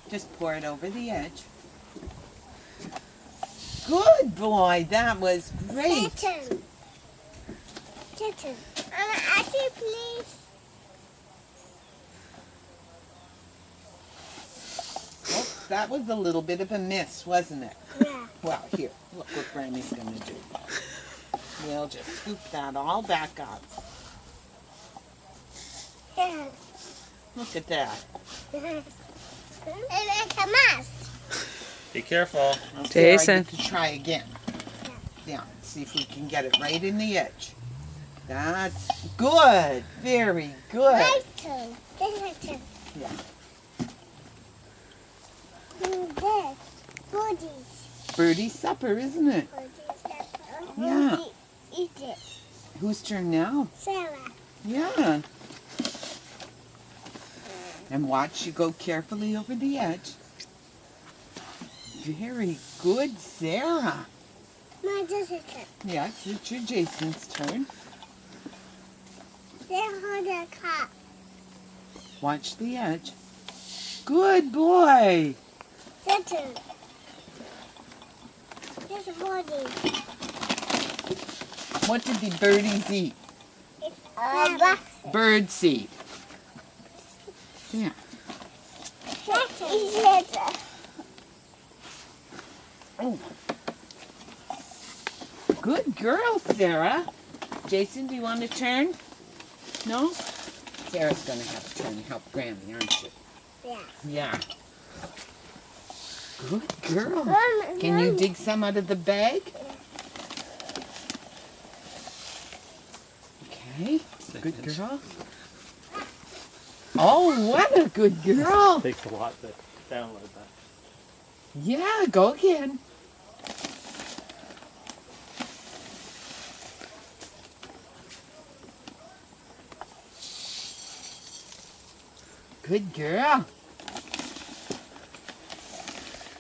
Just pour it over the edge. Good boy. That was great. Chicken. Actually, please. Oh, that was a little bit of a miss, wasn't it? Yeah. Well, here, look what Granny's going to do. We'll just scoop that all back up. Yeah. Look at that. And it's a mess. Be careful. Now, Sarah, Jason. get to try again. Yeah, see if we can get it right in the edge. That's good. Very good. My turn. This is my turn. Yeah. This. Goodies. Birdie's supper, isn't it? Yeah. Eat it. Whose turn now? Sarah. Yeah. And watch you go carefully over the edge. Very good, Sarah. My this is it. Yeah, it's your Jason's turn. They hold a cup. Watch the edge. Good boy. This turn. This is body. What did the birdies eat? It's a Bird seed. Yeah. That's it. Oh. Good girl, Sarah. Jason, do you want to turn? No? Sarah's going to have to turn and help Granny, aren't you? Yeah. Yeah. Good girl. Can you dig some out of the bag? Okay. Good girl. Oh, what a good girl. Takes a lot to download that. Yeah, go again. Good girl.